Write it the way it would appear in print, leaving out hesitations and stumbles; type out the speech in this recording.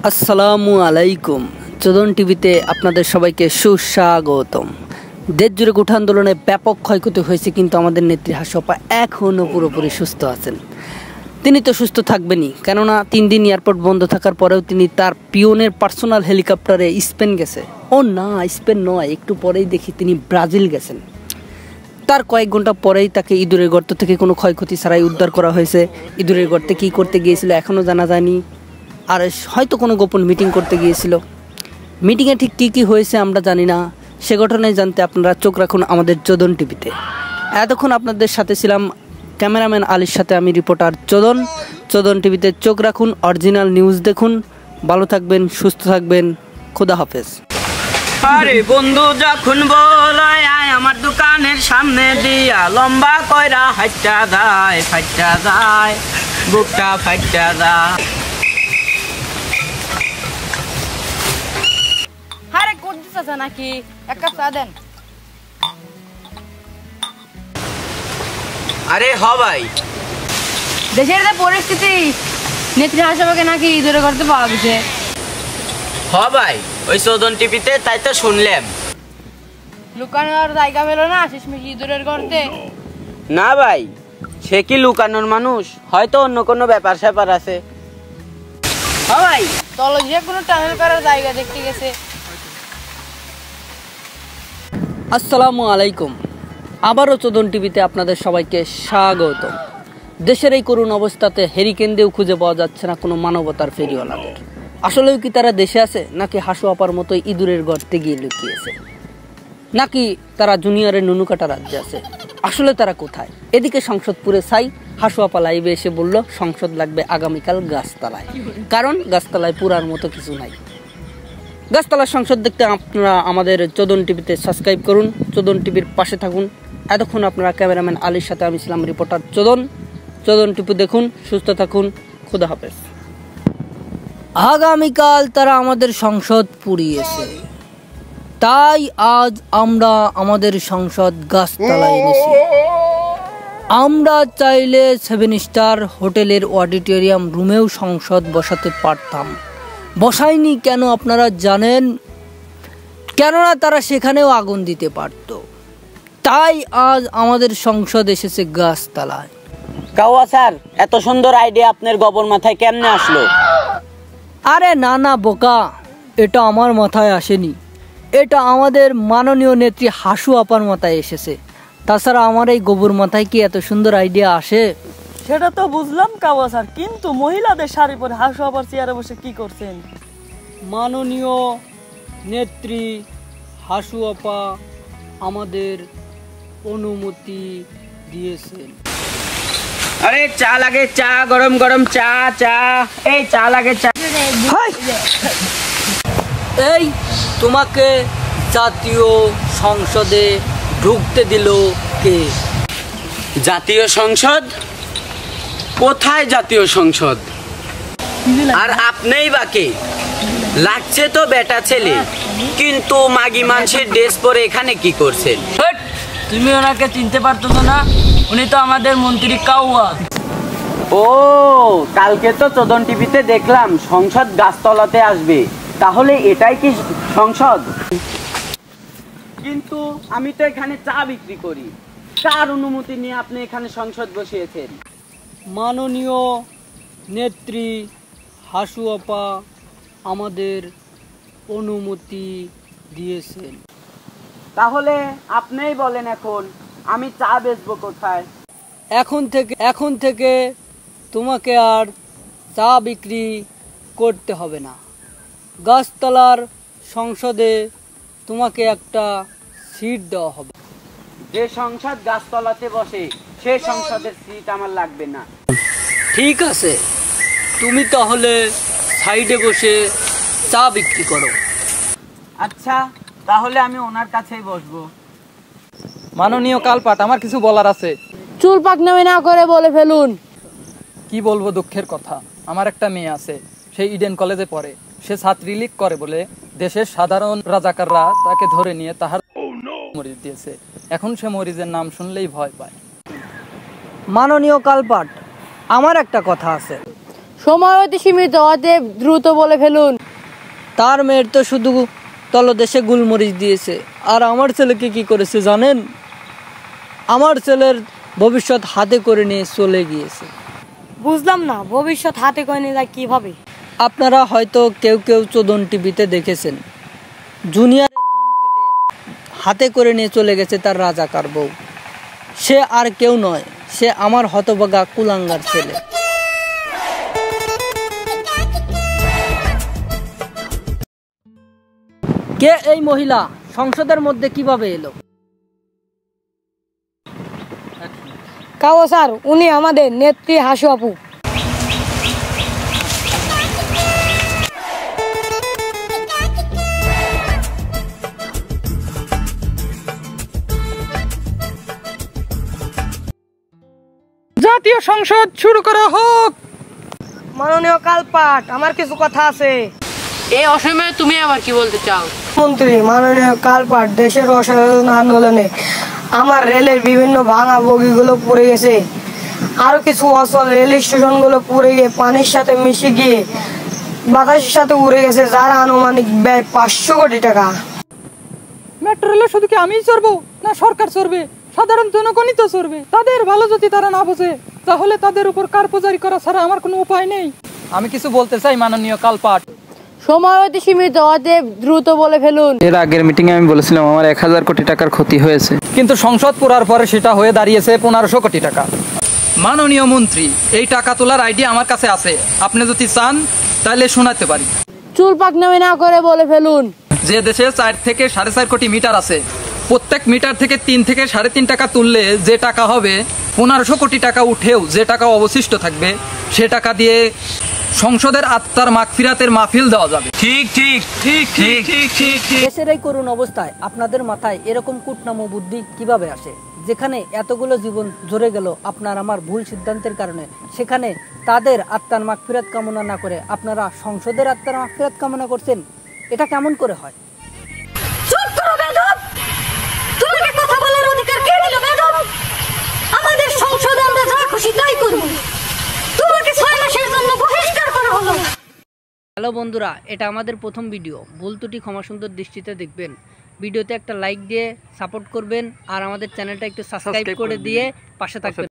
আসসালামু আলাইকুম। চোদন টিভিতে আপনাদের সবাইকে সুস্বাগতম। দেশ জুড়ে কোঠা আন্দোলনে ব্যাপক ক্ষয়ক্ষতি হয়েছে, কিন্তু আমাদের নেত্রী হাসপা এখনও পুরোপুরি সুস্থ আছেন। তিনি তো সুস্থ থাকবেনই, কেননা 3 দিন এয়ারপোর্ট বন্ধ থাকার পরেও তিনি তার পিওনের পার্সোনাল হেলিকপ্টারে স্পেন গেছে। ও না, স্পেন নয়, একটু পরেই দেখি তিনি ব্রাজিল গেছেন। তার কয়েক ঘন্টা পরেই তাকে ইঁদুরের গর্ত থেকে কোনো ক্ষয়ক্ষতি ছাড়াই উদ্ধার করা হয়েছে। ইঁদুরের গর্তে কী করতে গিয়েছিল এখনও জানা যায়নি, আর হয়তো কোনো গোপন মিটিং করতে গিয়েছিল। মিটিংয়ে ঠিক কী কী হয়েছে আমরা জানি না। সে ঘটনায় জানতে আপনারা চোখ রাখুন আমাদের চোদন টিভিতে। এতক্ষণ আপনাদের সাথে ছিলাম ক্যামেরাম্যান আলীর সাথে আমি রিপোর্টার চোদন। চোদন টিভিতে চোখ রাখুন, অরিজিনাল নিউজ দেখুন। ভালো থাকবেন, সুস্থ থাকবেন, খোদা হাফেজ। আরে বন্ধু যখন বলায় আয় আমার দোকানের সামনে দিয়া, লম্বা কইরা হাইটা যায়, ফাইটা যায়, বুকটা ফাইটা যায়। আরে করতেছ নাকি? এক কাপ চা দেন। আরে হ ভাই, দেশের যে পরিস্থিতি, নেত্রী হাসপাকে নাকি ইঁদুরে করতে পাওয়া গেছে। হ ভাই, ওই চোদন টিভিতে তাই তো শুনলাম। লুকানোর জায়গা পেল না শেষমেশ ইঁদুরের করতে। না ভাই, সে কি লুকানোর মানুষ? হয়তো অন্য কোনো ব্যাপার স্যাপার আছে। হ ভাই, তল যে কোনো টানেল করার জায়গা দেখতে গেছে। আসসালামু আলাইকুম। আবারও চোদন টিভিতে আপনাদের সবাইকে স্বাগত। দেশের এই করুণ অবস্থাতে হেরিকেন দিয়েও খুঁজে পাওয়া যাচ্ছে না কোনো মানবতার ফেরিওয়ালাদের। আসলেও কি তারা দেশে আছে, নাকি হাসু আপার মতোই ইঁদুরের গর্তে গিয়ে লুকিয়েছে, নাকি তারা জুনিয়রের নুনুকাটা রাজ্যে আছে? আসলে তারা কোথায়? এদিকে সংসদপুরে ছাই, হাসু আপা লাইভে এসে বলল সংসদ লাগবে আগামীকাল গাছতলায়, কারণ গাছতলায় পুরার মতো কিছু নাই। গাছতলার সংসদ দেখতে আপনারা আমাদের চোদন টিভিতে সাবস্ক্রাইব করুন, চোদন টিভির পাশে থাকুন। এতক্ষণ আপনারা ক্যামেরাম্যান আলীর সাথে আমি ছিলাম রিপোর্টার চোদন। চোদন টিভি দেখুন, সুস্থ থাকুন, খোদা হাফেজ। আগামীকাল তারা আমাদের সংসদ পুড়িয়েছে, তাই আজ আমরা আমাদের সংসদ গাছতলায় এনেছি। আমরা চাইলে 7 স্টার হোটেলের অডিটোরিয়াম রুমেও সংসদ বসাতে পারতাম, বসাইনি কেন আপনারা জানেন? কেননা তারা সেখানেও আগুন দিতে পারত। তাই আজ আমাদের সংসদ এসেছে গাছতলায়। কাওয়া স্যার, এত সুন্দর আইডিয়া আপনার গোবর মাথায় কেমনে আসলো? আরে না না বোকা, এটা আমার মাথায় আসেনি, এটা আমাদের মাননীয় নেত্রী হাসু আপার মাথায় এসেছে। তাছাড়া আমার এই গোবর মাথায় কি এত সুন্দর আইডিয়া আসে? সেটা তো বুঝলাম কাওয়া স্যার, কিন্তু মহিলাদের শাড়ি পরে হাসু আবার চেয়ারে বসে কি করছেন? মাননীয় নেত্রী হাসু আপা আমাদের অনুমতি দিয়েছেন। আরে চা লাগে, চা, গরম গরম চা, চা, এই চা লাগে, চা। এই তোমাকে জাতীয় সংসদে ঢুকতে দিল কে? জাতীয় সংসদ? কোথায় জাতীয় সংসদ? আর আপনিই বাকি লাগছে তো বেটা ছেলে, কিন্তু মাগি মানুষের ড্রেস পরে এখানে কি করছেন? তুমি ওনাকে চিনতে পারতো না? উনি তো আমাদের মন্ত্রী কাওয়া। ও, কালকে তো চোদন টিভিতে দেখলাম সংসদ গাছতলাতে আসবে, তাহলে এটাই কি সংসদ? কিন্তু আমি তো এখানে চা বিক্রি করি, কার অনুমতি নিয়ে আপনি এখানে সংসদ বসিয়েছেন? মাননীয় নেত্রী হাসু আপা আমাদের অনুমতি দিয়েছেন। তাহলে আপনিই বলেন এখন আমি চা বেচবো কোথায়? এখন থেকে তোমাকে আর চা বিক্রি করতে হবে না। গাছতলার সংসদে তোমাকে একটা সিট দেওয়া হবে। যে সংসদ গাছতলাতে বসে সে সংসদের সিট আমার লাগবে না। ঠিক আছে, তুমি তাহলে সাইডে বসে চা বিক্রি করো। আচ্ছা, তাহলে আমি ওনার কাছেই বসবো। মাননীয় কালপাট, আমার কিছু বলার আছে। চুল পাকনামি না করে বলে ফেলুন। কি বলবো, দুঃখের কথা। আমার একটা মেয়ে আছে, সেই ইডেন কলেজে পড়ে। সে ছাত্রীলীগ করে বলে দেশের সাধারণ রাজাকাররা তাকে ধরে নিয়ে তাহার মরিচ দিয়েছে। এখন সে মরিচের নাম শুনলেই ভয় পায়। মাননীয় কালপাট, আমার একটা কথা আছে। সময় অতি সীমিত, অতএব দ্রুত বলে ফেলুন। তার মেয়ের তো শুধু তলদেশে গুলমরিচ দিয়েছে, আর আমার ছেলেকে কি করেছে জানেন? আমার ছেলের ভবিষ্যৎ হাতে করে নিয়ে চলে গিয়েছে। বুঝলাম না, ভবিষ্যৎ হাতে করে নিয়ে যায় কিভাবে? আপনারা হয়তো কেউ কেউ চোদন টিভিতে দেখেছেন, জুনিয়রের ধন কেটে হাতে করে নিয়ে চলে গেছে তার রাজাকার বউ। সে আর কেউ নয়, সে আমার হতভাগা কুলাঙ্গার ছেলে। কে এই মহিলা? সংসদের মধ্যে কিভাবে এলো? কাউসার, উনি আমাদের নেত্রী হাসু আপু। জাতীয় সংসদ শুরু করা হোক। মাননীয় কালপাট, আমার কিছু কথা আছে। এই অসময়ে তুমি আবার কি বলতে চাও? মন্ত্রী, মাননীয় কালপাট, দেশের অসাধারণ আন্দোলনে আমার রেলের বিভিন্ন ভাঙা বগিগুলো পড়ে গেছে। আরো কিছু অচল রেল স্টেশনগুলো পুড়ে গিয়ে পানির সাথে মিশে গিয়ে বাতাসের সাথে উড়ে গেছে, যার আনুমানিক ব্যয় 500 কোটি টাকা। মেট্রো রেলে শুধু কি আমিই চড়বো, না সরকার চড়বে? সাধারণ জনগণই তো চড়বে। তাদের ভালো যদি তারা না বোঝে, তাহলে তাদের উপর কারপুজারি করা ছাড়া আমার কোনো উপায় নেই। আমি কিছু বলতে চাই মাননীয় কালপাট। সময় অতি সীমিত, অতএব দ্রুত বলে ফেলুন। এর আগের মিটিং এ আমি বলেছিলাম আমার 1000 কোটি টাকার ক্ষতি হয়েছে, কিন্তু সংসদ পুরার পরে সেটা হয়ে দাঁড়িয়েছে 1500 কোটি টাকা। মাননীয় মন্ত্রী, এই টাকা তোলার আইডিয়া আমার কাছে আছে, আপনি যদি চান তাহলে শোনাতে পারি। চুল পাকনামি না করে বলে ফেলুন। যে দেশে 4 থেকে 4.5 কোটি মিটার আছে, প্রত্যেক মিটার থেকে 3 থেকে 3.5 টাকা তুললে যে টাকা হবে, 1500 কোটি টাকা উঠেও যে টাকা অবশিষ্ট থাকবে, সে টাকা দিয়ে সংসদের আত্মার মাগফিরাতের মাহফিল দেওয়া যাবে। ঠিক ঠিক ঠিক ঠিক ঠিক ঠিক ঠিক। দেশের এই করুণ অবস্থায় আপনাদের মাথায় এরকম কুটনামো বুদ্ধি কিভাবে আসে? যেখানে এতগুলো জীবন ঝরে গেল আপনার আমার ভুল সিদ্ধান্তের কারণে, সেখানে তাদের আত্মার মাগফিরাত কামনা না করে আপনারা সংসদের আত্মার মাগফিরাত কামনা করছেন। এটা কেমন করে হয়? চুপ করো বেদব! তোমাকে কথা বলার অধিকার কে দিল বেদব? আমাদের সংসদে আমরা যা খুশি তাই করব। তোমাকে 6 মাসের জন্য বহিষ্কার করা হলো। হ্যালো বন্ধুরা, এটা আমাদের প্রথম ভিডিও, ভুল ত্রুটি ক্ষমা সুন্দর দৃষ্টিতে দেখবেন। ভিডিওতে একটা লাইক দিয়ে সাপোর্ট করবেন, আর আমাদের চ্যানেলটা একটু সাবস্ক্রাইব করে দিয়ে পাশে থাকবেন।